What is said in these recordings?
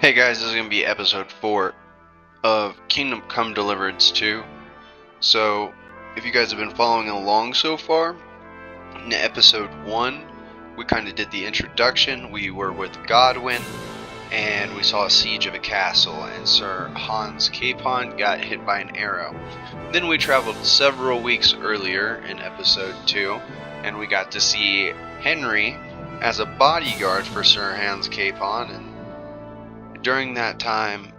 Hey guys, this is going to be episode 4 of Kingdom Come Deliverance 2. So, if you guys have been following along so far, in episode 1, we kind of did the introduction. We were with Godwin, and we saw a siege of a castle, and Sir Hans Capon got hit by an arrow. Then we traveled several weeks earlier in episode 2, and we got to see Henry as a bodyguard for Sir Hans Capon, and during that time,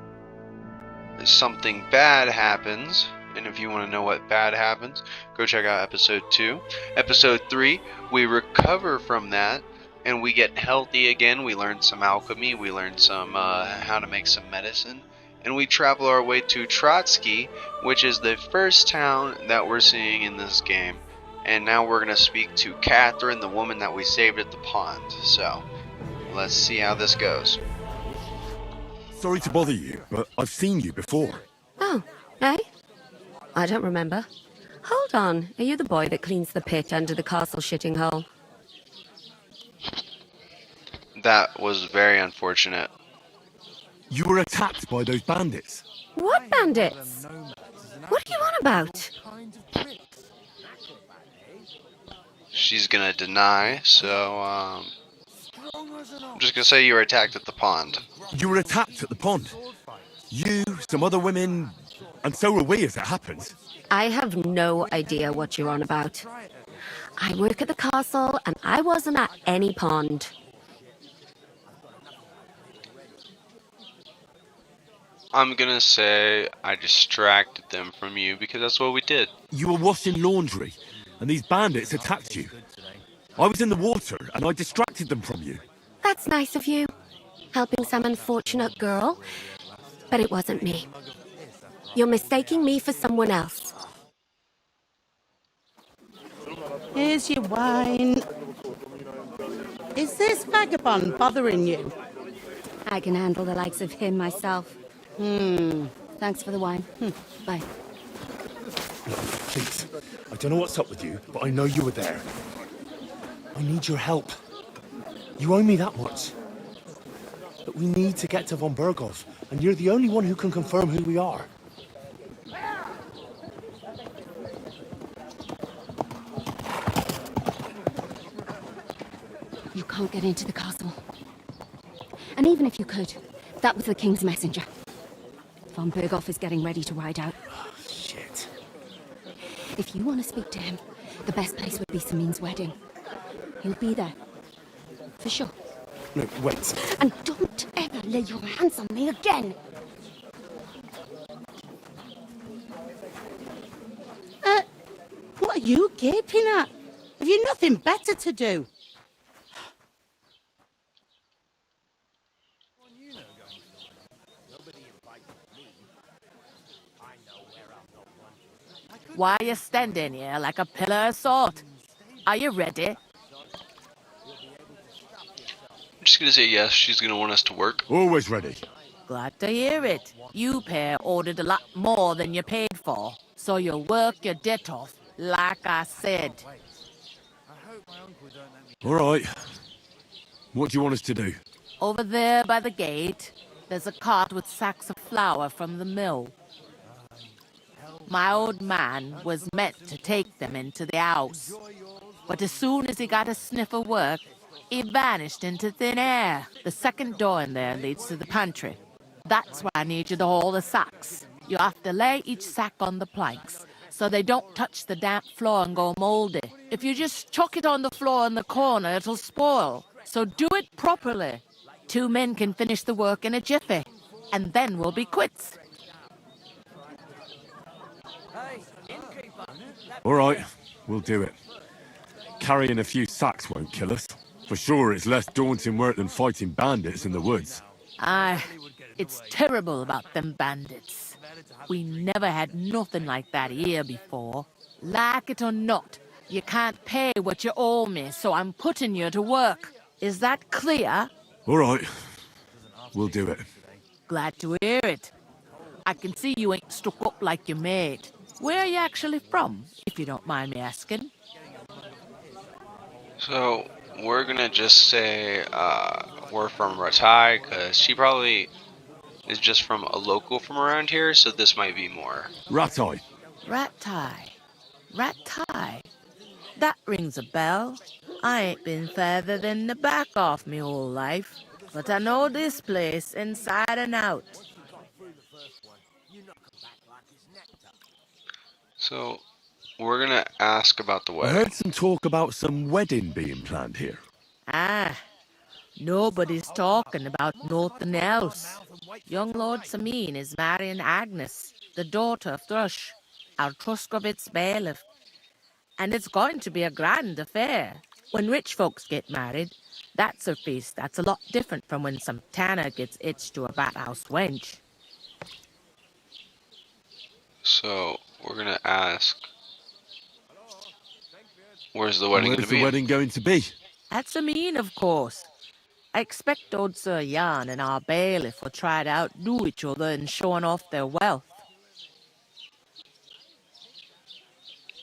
something bad happens, and if you want to know what bad happens, go check out episode 2. Episode 3, we recover from that, and we get healthy again. We learn some alchemy, we learn some how to make some medicine, and we travel our way to Trotsky, which is the first town that we're seeing in this game. And now we're going to speak to Catherine, the woman that we saved at the pond. So, let's see how this goes. Sorry to bother you, but I've seen you before. Oh, eh? I don't remember. Hold on, are you the boy that cleans the pit under the castle shitting hole? That was very unfortunate. You were attacked by those bandits. What bandits? What are you on about? She's gonna deny, so I'm just gonna say you were attacked at the pond. You were attacked at the pond. You, some other women, and so were we as it happens. I have no idea what you're on about. I work at the castle, and I wasn't at any pond. I'm gonna say I distracted them from you because that's what we did. You were washing laundry, and these bandits attacked you. I was in the water, and I distracted them from you. That's nice of you, helping some unfortunate girl, but it wasn't me. You're mistaking me for someone else. Here's your wine. Is this vagabond bothering you? I can handle the likes of him myself. Thanks for the wine. Bye. Please, I don't know what's up with you, but I know you were there. I need your help. You owe me that much. But we need to get to von Berghoff, and you're the only one who can confirm who we are. You can't get into the castle. And even if you could, that was the king's messenger. Von Berghoff is getting ready to ride out. Shit. If you want to speak to him, the best place would be Samin's wedding. He'll be there. For sure. No, wait. And don't ever lay your hands on me again! What are you gaping at? Have you nothing better to do? Why are you standing here like a pillar of salt? Are you ready? I'm just gonna say yes, she's gonna want us to work. Always ready. Glad to hear it. You pair ordered a lot more than you paid for, so you'll work your debt off, like I said. All right. What do you want us to do? Over there by the gate, there's a cart with sacks of flour from the mill. My old man was meant to take them into the house, but as soon as he got a sniff of work, he vanished into thin air. The second door in there leads to the pantry. That's where I need you to haul the sacks. You have to lay each sack on the planks, so they don't touch the damp floor and go moldy. If you just chuck it on the floor in the corner, it'll spoil. So do it properly. 2 men can finish the work in a jiffy, and then we'll be quits. All right, we'll do it. Carrying a few sacks won't kill us. For sure, it's less daunting work than fighting bandits in the woods. Aye, it's terrible about them bandits. We never had nothing like that here before. Like it or not, you can't pay what you owe me, so I'm putting you to work. Is that clear? All right, we'll do it. Glad to hear it. I can see you ain't stuck up like your mate. Where are you actually from, if you don't mind me asking? So, we're gonna just say we're from Ratai, because she probably is just from a local from around here, so this might be more. Rat-eye. Rat-tie. Rat-tie. That rings a bell. I ain't been further than the back off me whole life, but I know this place inside and out. So, we're gonna ask about the I wedding. heard some talk about some wedding being planned here. Ah, nobody's talking about nothing else. Young Lord Samin is marrying Agnes, the daughter of Thrush, our Truscovitz bailiff. And it's going to be a grand affair. When rich folks get married, that's a feast that's a lot different from when some tanner gets hitched to a bathhouse wench. So, we're gonna ask, where's the wedding Where's gonna the be? wedding going to be? At Samin, of course. I expect old Sir Jan and our bailiff will try to outdo each other in showing off their wealth.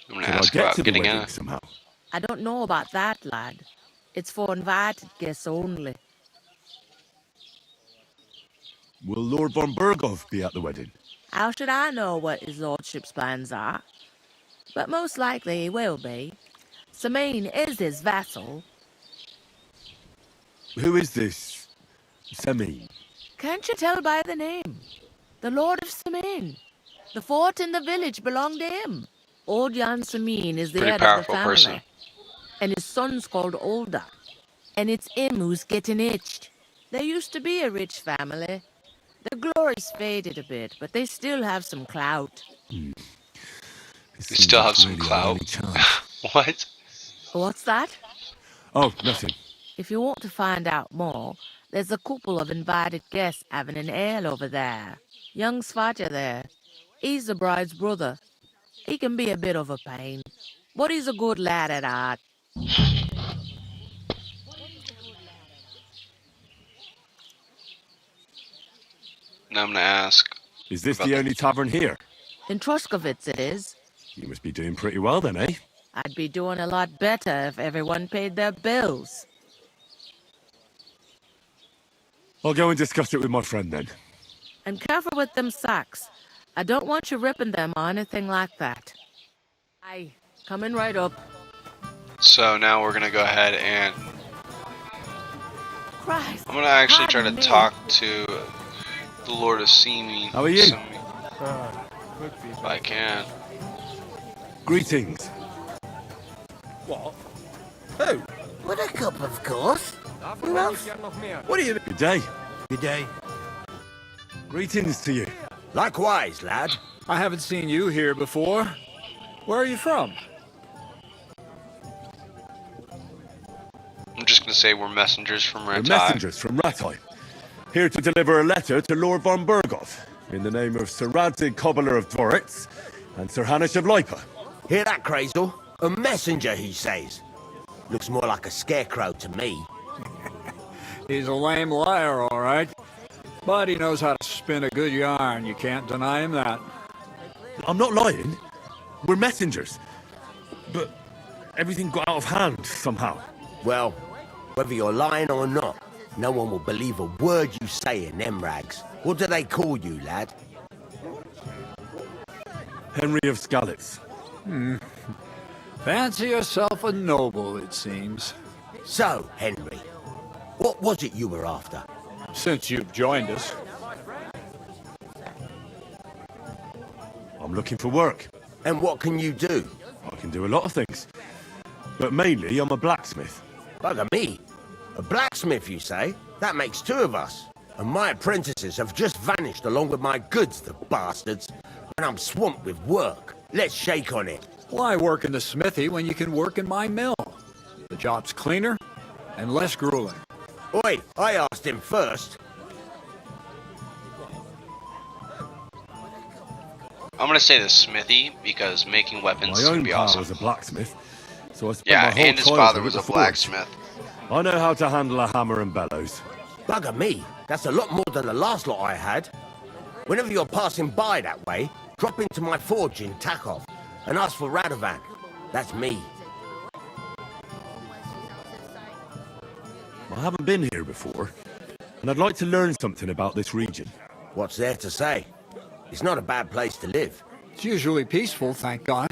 I'm gonna Can I ask get about to the getting wedding a... somehow? I don't know about that, lad. It's for invited guests only. Will Lord von Berghoff be at the wedding? How should I know what his lordship's plans are? But most likely he will be. Samin is his vassal. Who is this Semi? Can't you tell by the name? The Lord of Samin. The fort in the village belonged to him. Old Jan Samin is the Pretty head of the powerful family. person. And his son's called Olda. And it's him who's getting itched. There used to be a rich family. The glory's faded a bit, but they still have some clout. You still have some clout? What? What's that? Oh, nothing. If you want to find out more, there's a couple of invited guests having an ale over there. Young Svatja there. He's the bride's brother. He can be a bit of a pain, but he's a good lad at heart. Now I'm gonna ask, Is this about the the- only tavern here? In Truscovitz it is. You must be doing pretty well then, eh? I'd be doing a lot better if everyone paid their bills. I'll go and discuss it with my friend then. And careful with them socks. I don't want you ripping them or anything like that. Aye, coming right up. so now we're gonna go ahead and Christ. I'm gonna actually try to pardon me. talk to the Lord of Seeming. How are you? If I can. Greetings. What? Who? Buttercup, of course. Who else? What do you mean? Good day. Good day. Greetings to you. Likewise, lad. I haven't seen you here before. Where are you from? I'm just gonna say we're messengers from We're Red messengers from Ratai. Here to deliver a letter to Lord von Berghoff in the name of Sir Radzig Cobbler of Dvoritz and Sir Hanish of Lipa. Hear that, Crazel? A messenger, he says. Looks more like a scarecrow to me. He's a lame liar, all right. But he knows how to spin a good yarn. You can't deny him that. I'm not lying. We're messengers. But everything got out of hand somehow. Well, whether you're lying or not, no one will believe a word you say in them rags. What do they call you, lad? Henry of Skalitz. Fancy yourself a noble, it seems. So, Henry, what was it you were after? Since you've joined us. I'm looking for work. And what can you do? I can do a lot of things. But mainly, I'm a blacksmith. Bugger me. A blacksmith, you say? That makes two of us. And my apprentices have just vanished along with my goods, the bastards. And I'm swamped with work. Let's shake on it. Why work in the smithy when you can work in my mill? The job's cleaner and less grueling. Oi, I asked him first. I'm gonna say the smithy because making weapons My would own be father awesome. was a blacksmith, so I spent Yeah, my whole and his childhood father at was the a forge. blacksmith. I know how to handle a hammer and bellows. Bugger me, that's a lot more than the last lot I had. Whenever you're passing by that way, drop into my forge in Takov and ask for Radovan. That's me. I haven't been here before, and I'd like to learn something about this region. What's there to say? It's not a bad place to live. It's usually peaceful, thank God.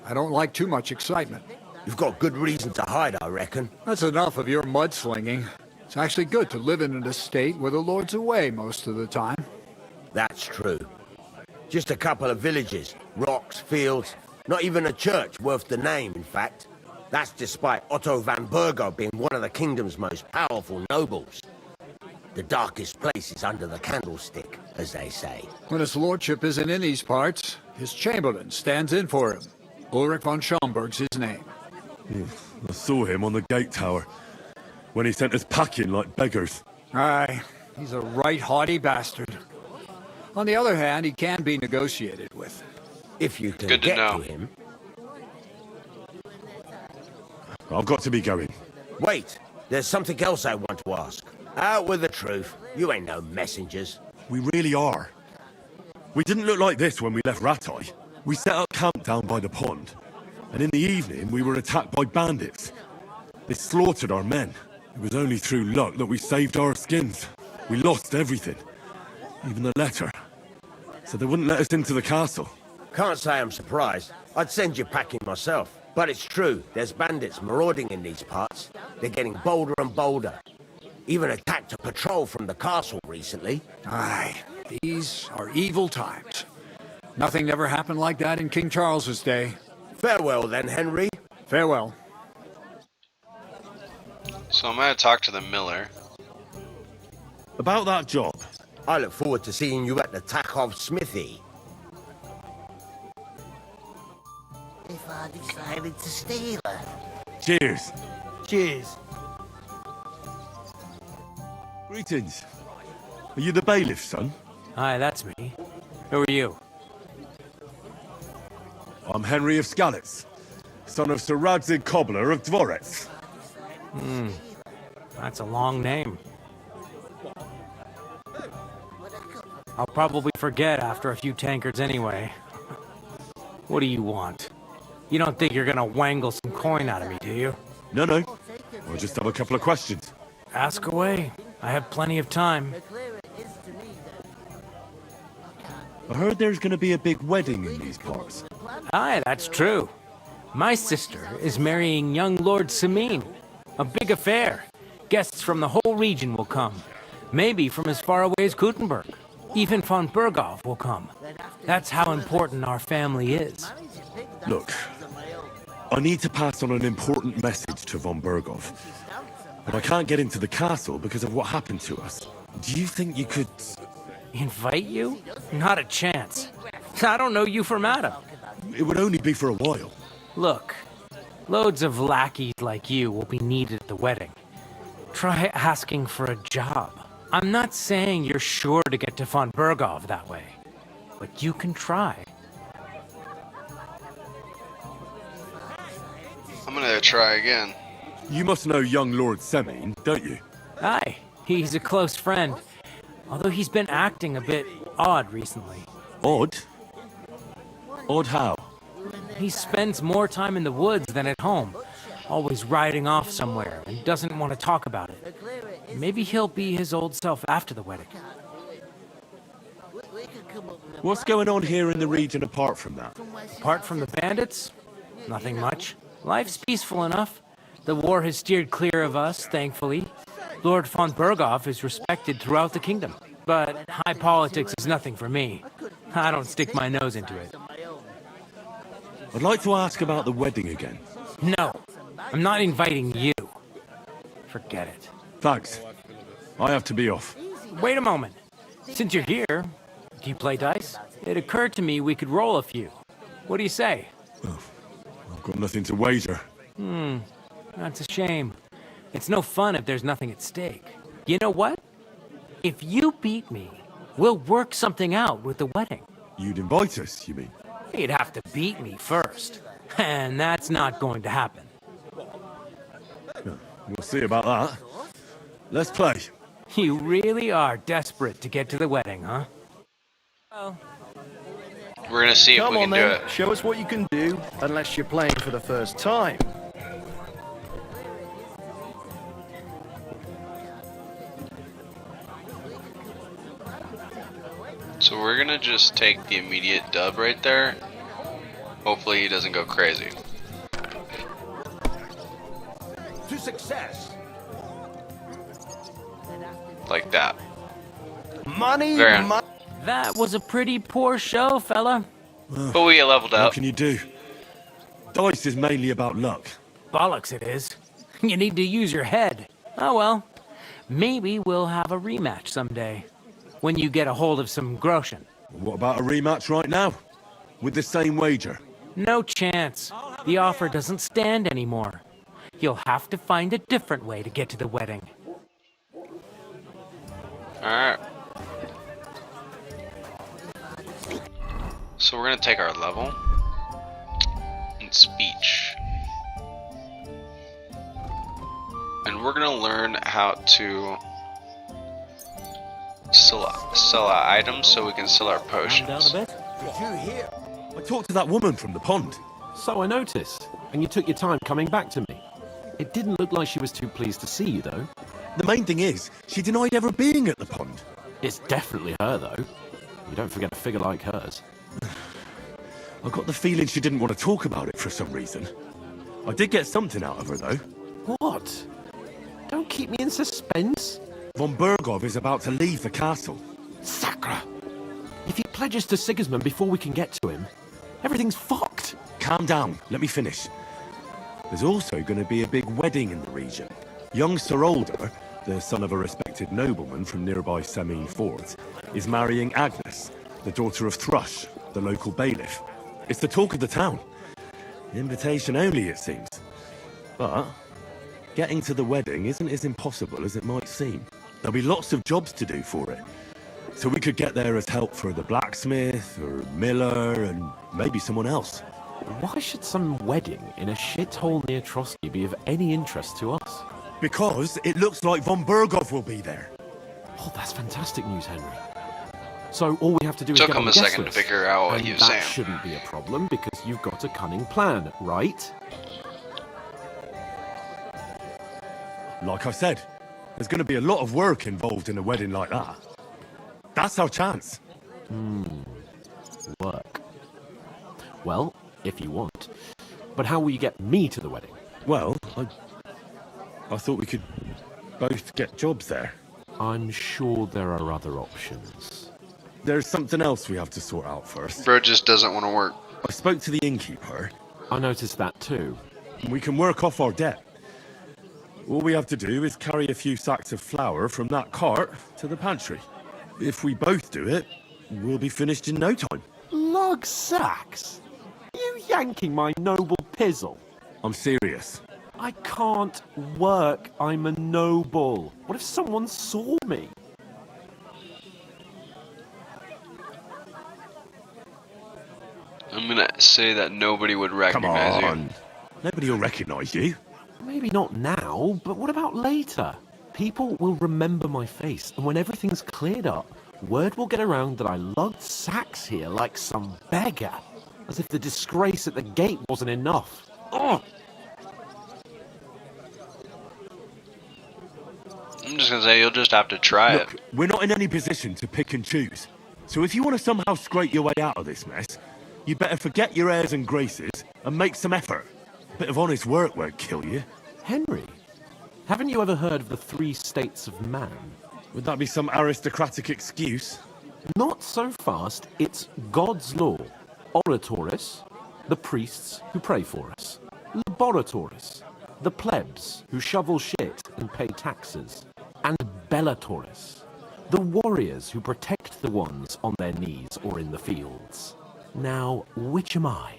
I don't like too much excitement. You've got good reason to hide, I reckon. That's enough of your mudslinging. It's actually good to live in an estate where the Lord's away most of the time. That's true. Just a couple of villages, rocks, fields, not even a church worth the name, in fact. That's despite Otto van Burgo being one of the kingdom's most powerful nobles. The darkest place is under the candlestick, as they say. When his lordship isn't in these parts, his chamberlain stands in for him. Ulrich von Schomberg's his name. I saw him on the gate tower, when he sent us packing like beggars. Aye, he's a right haughty bastard. On the other hand, he can be negotiated with. If you can Good to get know. to him. I've got to be going. Wait, there's something else I want to ask. Out with the truth. You ain't no messengers. We really are. We didn't look like this when we left Rattay. We set up camp down by the pond, and in the evening we were attacked by bandits. They slaughtered our men. It was only through luck that we saved our skins. We lost everything, even the letter. So they wouldn't let us into the castle. Can't say I'm surprised. I'd send you packing myself. But it's true, there's bandits marauding in these parts. They're getting bolder and bolder. Even attacked a patrol from the castle recently. Aye, these are evil times. Nothing ever happened like that in King Charles's day. Farewell then, Henry. Farewell. So I'm gonna talk to the miller. About that job. I look forward to seeing you at the Takov smithy. If I decided to steal her. Cheers. Cheers. Greetings. Are you the bailiff, son? Hi, that's me. Who are you? I'm Henry of Skalitz, son of Sir Radzig Cobbler of Dvorets. That's a long name. I'll probably forget after a few tankards anyway. What do you want? You don't think you're gonna wangle some coin out of me, do you? No. I just have a couple of questions. Ask away. I have plenty of time. I heard there's going to be a big wedding in these parts. Aye, that's true. My sister is marrying young Lord Samin. A big affair. Guests from the whole region will come. Maybe from as far away as Gutenberg. Even von Berghoff will come. That's how important our family is. Look, I need to pass on an important message to von Berghoff. But I can't get into the castle because of what happened to us. Do you think you could... Invite you? Not a chance. I don't know you from Adam. It would only be for a while. Look, loads of lackeys like you will be needed at the wedding. Try asking for a job. I'm not saying you're sure to get to von Berghoff that way, but you can try. I'm gonna try again. You must know young Lord Semin, don't you? Aye, he's a close friend. Although he's been acting a bit odd recently. Odd? Odd how? He spends more time in the woods than at home, always riding off somewhere and doesn't want to talk about it. Maybe he'll be his old self after the wedding. What's going on here in the region apart from that? Apart from the bandits, nothing much. Life's peaceful enough. The war has steered clear of us, thankfully. Lord von Berghoff is respected throughout the kingdom. But high politics is nothing for me. I don't stick my nose into it. I'd like to ask about the wedding again. No, I'm not inviting you. Forget it. Thanks. I have to be off. Wait a moment. Since you're here, do you play dice? It occurred to me we could roll a few. What do you say? I've got nothing to wager. That's a shame. It's no fun if there's nothing at stake. You know what? If you beat me, we'll work something out with the wedding. You'd invite us, you mean? You'd have to beat me first. And that's not going to happen. We'll see about that. Let's play. You really are desperate to get to the wedding, huh? Well, We're gonna see if Come we on can do then, it. show us what you can do, unless you're playing for the first time. So we're gonna just take the immediate dub right there. Hopefully he doesn't go crazy. To success. Like that. Money, That was a pretty poor show, fella. But we leveled What up. can you do? Dice is mainly about luck. Bollocks it is. You need to use your head. Oh well. Maybe we'll have a rematch someday. When you get a hold of some groschen. What about a rematch right now? With the same wager? No chance. The offer doesn't stand anymore. You'll have to find a different way to get to the wedding. Alright. So we're gonna take our level in speech. And we're gonna learn how to sell our items so we can sell our potions. down a bit. Did you hear? I talked to that woman from the pond. So I noticed, and you took your time coming back to me. It didn't look like she was too pleased to see you, though. The main thing is, she denied ever being at the pond. It's definitely her, though. You don't forget a figure like hers. I got the feeling she didn't want to talk about it for some reason. I did get something out of her, though. What? Don't keep me in suspense. Von Bergov is about to leave the castle. Sacra! If he pledges to Sigismund before we can get to him, everything's fucked. Calm down, let me finish. There's also going to be a big wedding in the region. Young Sir Older, the son of a respected nobleman from nearby Semine Fort, is marrying Agnes, the daughter of Thrush, the local bailiff. It's the talk of the town. Invitation only, it seems. But getting to the wedding isn't as impossible as it might seem. There'll be lots of jobs to do for it. So we could get there as help for the blacksmith, or miller, and maybe someone else. Why should some wedding in a shithole near Trotsky be of any interest to us? Because it looks like Von Bergov will be there. Oh, that's fantastic news, Henry. So all we have to do is Took get on him the a guest second to list. figure out what And he was that saying. shouldn't be a problem because you've got a cunning plan, right? Like I said, there's going to be a lot of work involved in a wedding like that. That's our chance. Work. Well, if you want. But how will you get me to the wedding? Well, I thought we could both get jobs there. I'm sure there are other options. There's something else we have to sort out first. Bro just doesn't want to work. I spoke to the innkeeper. I noticed that too. We can work off our debt. All we have to do is carry a few sacks of flour from that cart to the pantry. If we both do it, we'll be finished in no time. Lug sacks? You yanking my noble pizzle? I'm serious. I can't work. I'm a noble. What if someone saw me? I'm gonna say that nobody would Come recognize on. you. Nobody will recognize you. Maybe not now, but what about later? People will remember my face, and when everything's cleared up, word will get around that I lugged sacks here like some beggar. As if the disgrace at the gate wasn't enough. Ugh! I'm just gonna say you'll just have to try Look, it. we're not in any position to pick and choose. So if you want to somehow scrape your way out of this mess, you better forget your airs and graces and make some effort. A bit of honest work won't kill you. Henry, haven't you ever heard of the 3 states of man? Would that be some aristocratic excuse? Not so fast. It's God's law. Oratoris, the priests who pray for us. Laboratoris, the plebs who shovel shit and pay taxes. And Bellatoris, the warriors who protect the ones on their knees or in the fields. Now, which am I?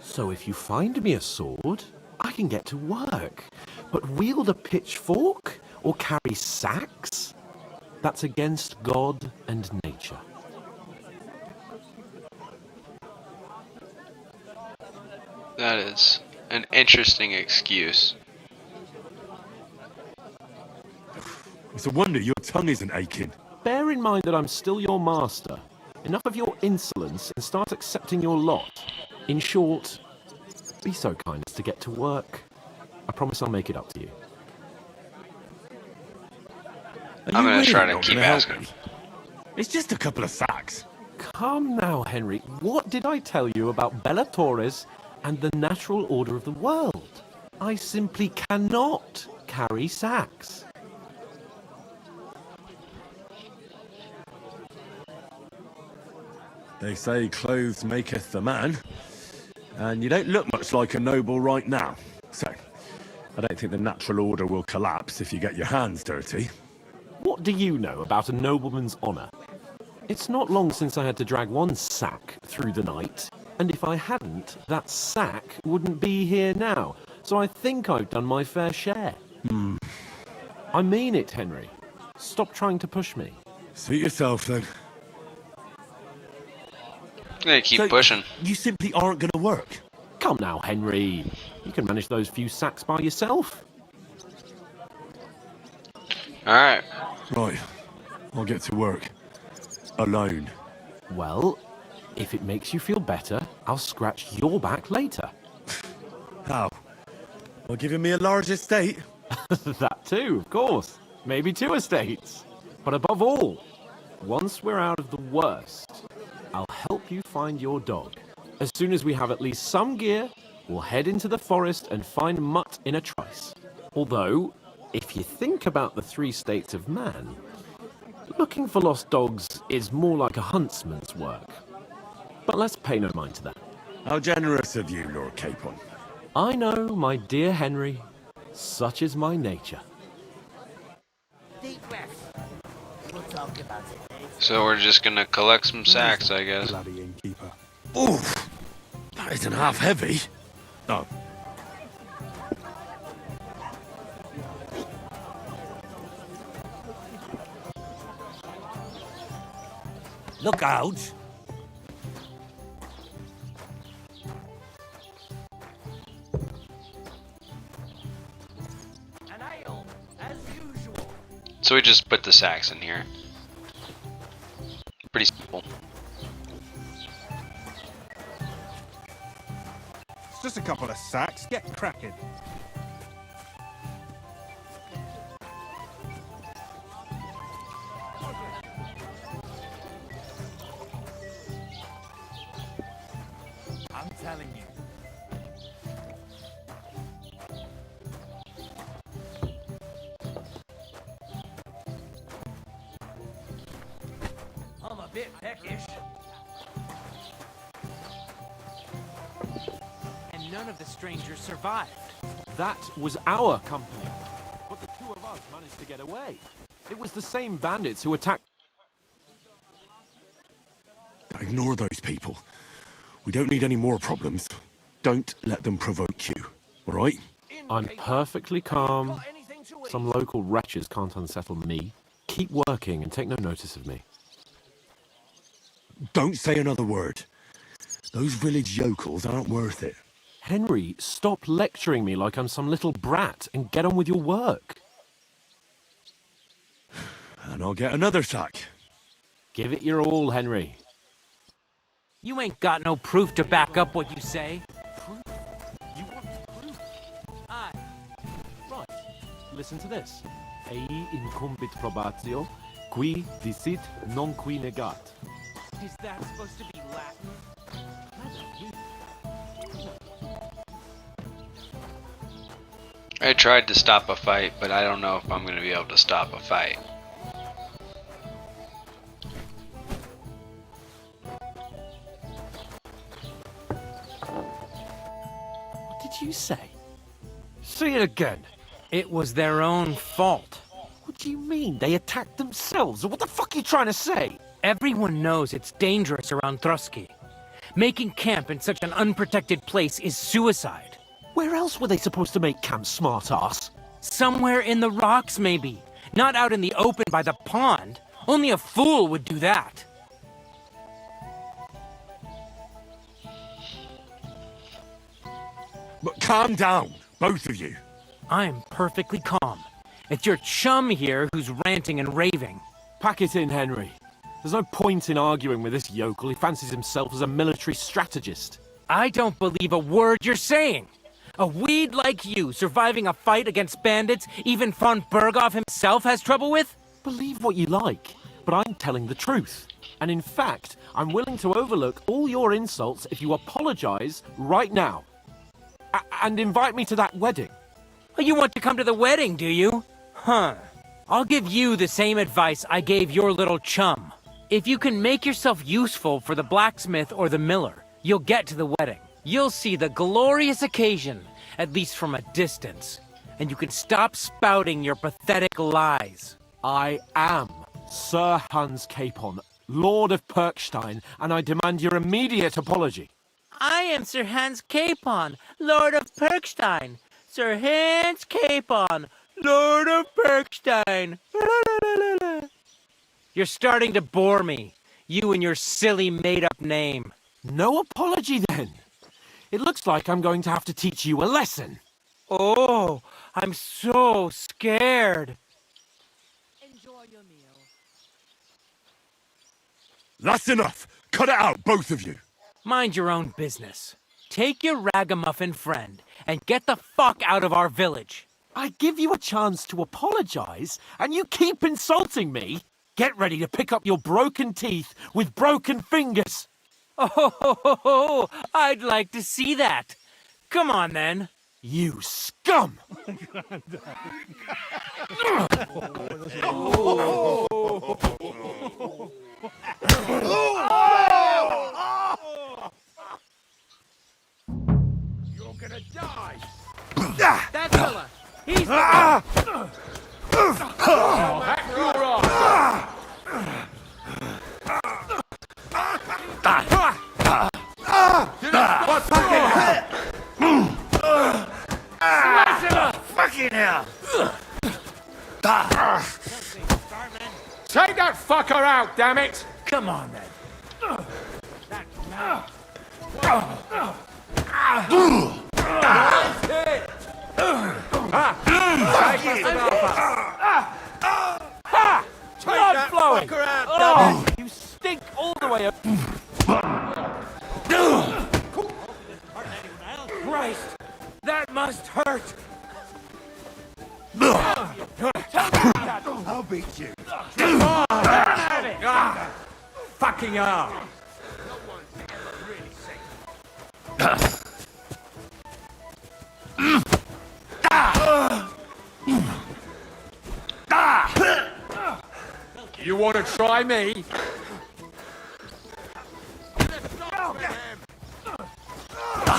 So if you find me a sword, I can get to work. But wield a pitchfork or carry sacks? That's against God and nature. That is an interesting excuse. It's a wonder your tongue isn't aching. Bear in mind that I'm still your master. Enough of your insolence and start accepting your lot. In short, be so kind as to get to work. I promise I'll make it up to you. Are I'm you gonna try really to not keep gonna help asking. me? It's just a couple of sacks. Calm now, Henry. What did I tell you about Bella Torres and the natural order of the world? I simply cannot carry sacks. They say clothes maketh the man, and you don't look much like a noble right now. So, I don't think the natural order will collapse if you get your hands dirty. What do you know about a nobleman's honour? It's not long since I had to drag one sack through the night, and if I hadn't, that sack wouldn't be here now. So I think I've done my fair share. I mean it, Henry. Stop trying to push me. Suit yourself, then. Yeah, keep pushing. You simply aren't going to work. Come now, Henry. You can manage those few sacks by yourself. Alright. Right. I'll get to work. Alone. Well, if it makes you feel better, I'll scratch your back later. How? Well, giving me a large estate? That too, of course. Maybe 2 estates. But above all, once we're out of the worst, I'll help you find your dog. As soon as we have at least some gear, we'll head into the forest and find Mutt in a trice. Although, if you think about the 3 states of man, looking for lost dogs is more like a huntsman's work. But let's pay no mind to that. How generous of you, Lord Capon. I know, my dear Henry. Such is my nature. Deep breath. We'll talk about it later. So we're just gonna collect some sacks, I guess. Bloody innkeeper. Oof! That isn't half heavy. Oh. Look out! An ale, as usual. So we just put the sacks in here. Pretty simple. It's just a couple of sacks. Get cracking. I'm telling you. I'm a bit peckish. And none of the strangers survived. That was our company. But the 2 of us managed to get away. It was the same bandits who attacked... Ignore those people. We don't need any more problems. Don't let them provoke you, all right? I'm perfectly calm. Some local wretches can't unsettle me. Keep working and take no notice of me. Don't say another word. Those village yokels aren't worth it. Henry, stop lecturing me like I'm some little brat and get on with your work. And I'll get another sack. Give it your all, Henry. You ain't got no proof to back up what you say. Proof? You want proof? Aye. Right. Listen to this. Ei incumbit probatio, qui dicit non qui negat. Is that supposed to be Latin? I tried to stop a fight, but I don't know if I'm gonna be able to stop a fight. What did you say? Say it again. It was their own fault. What do you mean? They attacked themselves? What the fuck are you trying to say? Everyone knows it's dangerous around Trotsky. Making camp in such an unprotected place is suicide. Where else were they supposed to make camp, smart-ass? Somewhere in the rocks, maybe. Not out in the open by the pond. Only a fool would do that. But calm down, both of you. I'm perfectly calm. It's your chum here who's ranting and raving. Pack it in, Henry. There's no point in arguing with this yokel. He fancies himself as a military strategist. I don't believe a word you're saying. A weed like you surviving a fight against bandits even von Berghoff himself has trouble with? Believe what you like. but I'm telling the truth. And in fact, I'm willing to overlook all your insults if you apologize right now. And invite me to that wedding. Oh, you want to come to the wedding, do you? Huh. I'll give you the same advice I gave your little chum. If you can make yourself useful for the blacksmith or the miller, you'll get to the wedding. You'll see the glorious occasion, at least from a distance. And you can stop spouting your pathetic lies. I am Sir Hans Capon, Lord of Perkstein, and I demand your immediate apology. I am Sir Hans Capon, Lord of Perkstein. Sir Hans Capon, Lord of Perkstein. You're starting to bore me, you and your silly made-up name. No apology, then. It looks like I'm going to have to teach you a lesson. Oh, I'm so scared. Enjoy your meal. That's enough! Cut it out, both of you! Mind your own business. Take your ragamuffin friend and get the fuck out of our village. I give you a chance to apologize, and you keep insulting me. Get ready to pick up your broken teeth with broken fingers. Oh, I'd like to see that. Come on, then. You scum! You're gonna die! That fella! He's... Fucking hell! Take that fucker out, damn it! Come on, then. Blood flowing! Oh, you stink all the way up. Christ, that must hurt. I'll beat you. Fucking hell! You want to try me?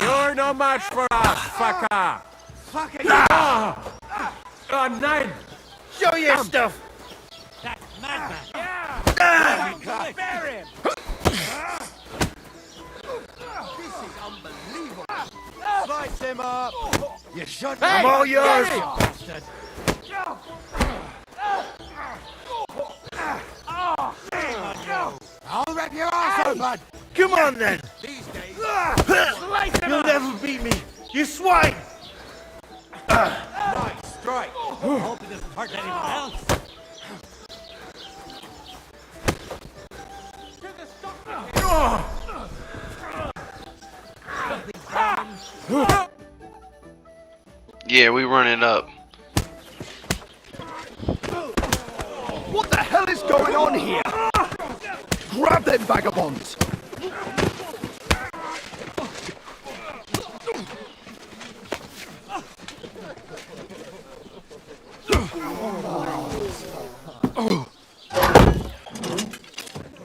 You're no match for us, fucker! Fucking Oh, name! show your stuff! That madman. Spare him! This is unbelievable! Slice him up! You shut Hey, I'm all yours! get him! Bastard! I'll wrap your arse open! Come on then! These days... You'll never beat me, you swine! Nice strike! Hope it doesn't hurt anyone else! Yeah, we run it up. What the hell is going on here? Grab them vagabonds!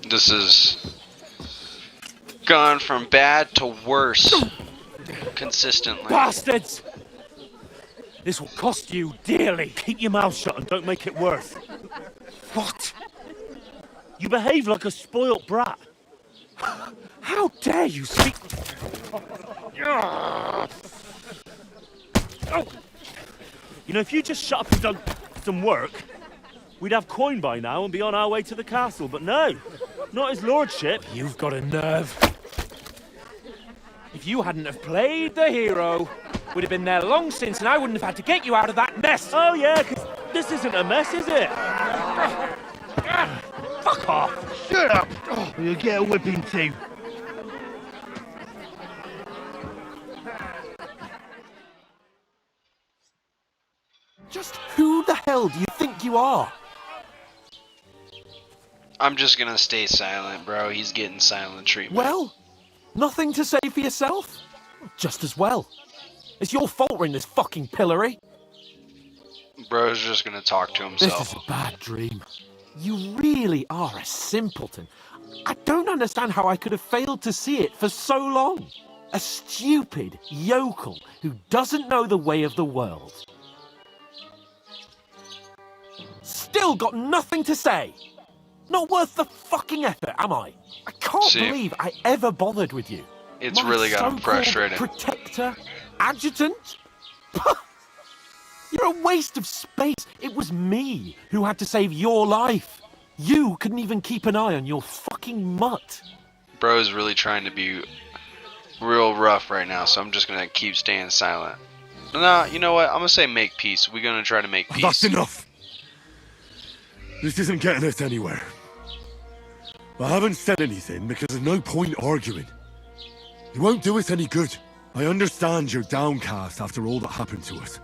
This has gone from bad to worse consistently. Bastards! This will cost you dearly. Keep your mouth shut and don't make it worse. What? You behave like a spoilt brat. How dare you speak... Oh. You know, if you just shut up and done some work, we'd have coin by now and be on our way to the castle, but no, not his lordship. You've got a nerve. If you hadn't have played the hero, we'd have been there long since and I wouldn't have had to get you out of that mess. Oh yeah, because this isn't a mess, is it? Fuck off. Shut up! Oh, you'll get a whipping too. Just who the hell do you think you are? I'm just gonna stay silent, bro. He's getting silent treatment. Well, nothing to say for yourself? Just as well. It's your fault we're in this fucking pillory. Bro's just gonna talk to himself. This is a bad dream. You really are a simpleton. I don't understand how I could have failed to see it for so long. A stupid yokel who doesn't know the way of the world. Still got nothing to say. Not worth the fucking effort, am I? I can't believe I ever bothered with you. It's really got him frustrated. Protector? Adjutant? You're a waste of space. It was me who had to save your life. You couldn't even keep an eye on your fucking mutt. Bro's really trying to be real rough right now, so I'm just gonna keep staying silent. Nah, you know what? I'm gonna say make peace. We're gonna try to make peace. That's enough. This isn't getting us anywhere. I haven't said anything because there's no point arguing. It won't do us any good. I understand you're downcast after all that happened to us.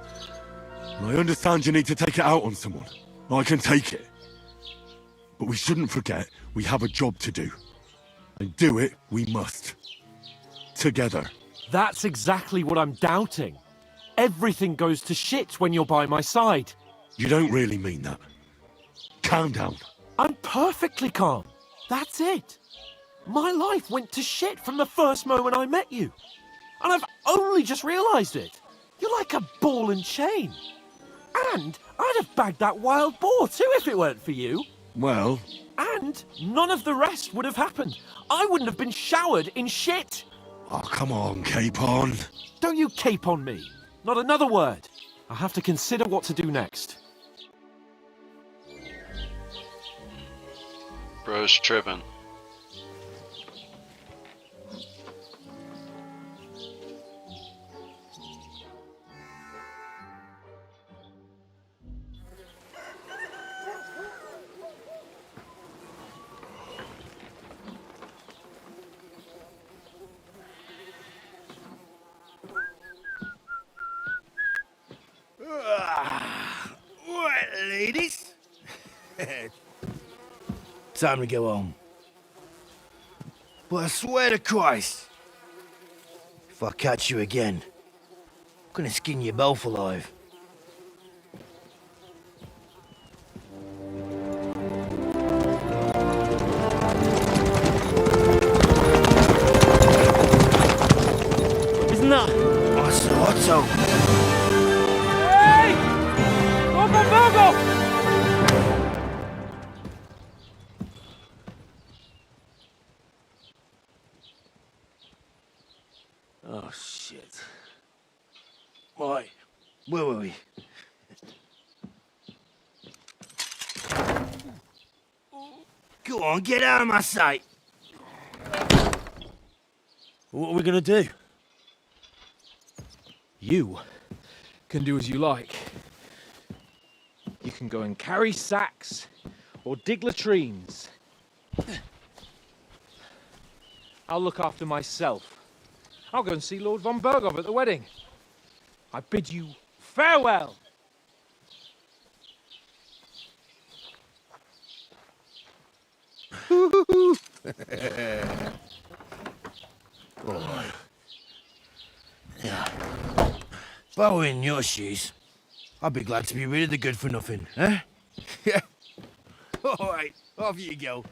And I understand you need to take it out on someone. I can take it. But we shouldn't forget we have a job to do. And do it we must. Together. That's exactly what I'm doubting. Everything goes to shit when you're by my side. You don't really mean that. Calm down. I'm perfectly calm. That's it. My life went to shit from the first moment I met you. And I've only just realised it. You're like a ball and chain. And I'd have bagged that wild boar too if it weren't for you. Well... And none of the rest would have happened. I wouldn't have been showered in shit. Oh, come on, Capon. Don't you cape on me. Not another word. I'll have to consider what to do next. Bro's tripping. Right, ladies. Time to go home. But I swear to Christ, if I catch you again, I'm gonna skin you both alive. Isn't that? Otto. Hey! Virgo! Oh, shit. Right, where were we? Go on, get out of my sight. What are we gonna do? You can do as you like. You can go and carry sacks or dig latrines. I'll look after myself. I'll go and see Lord von Bergov at the wedding. I bid you farewell. All right. Yeah. If I were in your shoes, I'd be glad to be rid of the good-for-nothing, eh? Yeah. All right, off you go.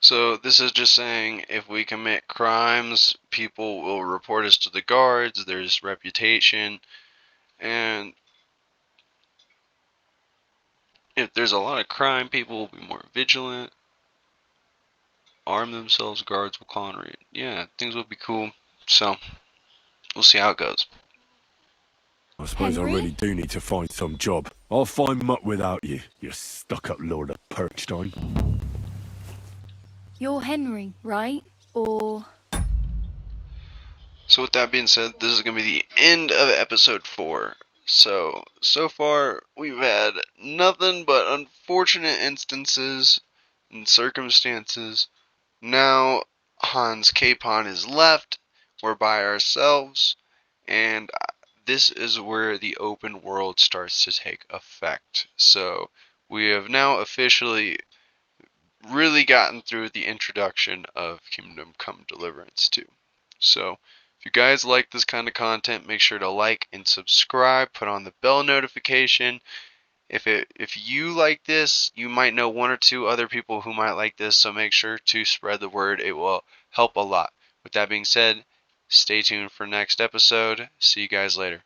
So this is just saying if we commit crimes, people will report us to the guards, there's reputation, and if there's a lot of crime, people will be more vigilant, arm themselves, guards will call and read. Yeah, things will be cool, so we'll see how it goes. I suppose I really do need to find some job. I'll find mutt without you, you stuck-up lord of Perchstein. You're Henry, right? Or... So with that being said, this is going to be the end of episode 4. So far we've had nothing but unfortunate instances and circumstances. Now Hans Capon is left, we're by ourselves, and this is where the open world starts to take effect. So we have now officially really gotten through the introduction of Kingdom Come Deliverance 2. So if you guys like this kind of content, make sure to like and subscribe, put on the bell notification. If you like this, you might know one or two other people who might like this, so make sure to spread the word. It will help a lot. With that being said, stay tuned for next episode. See you guys later.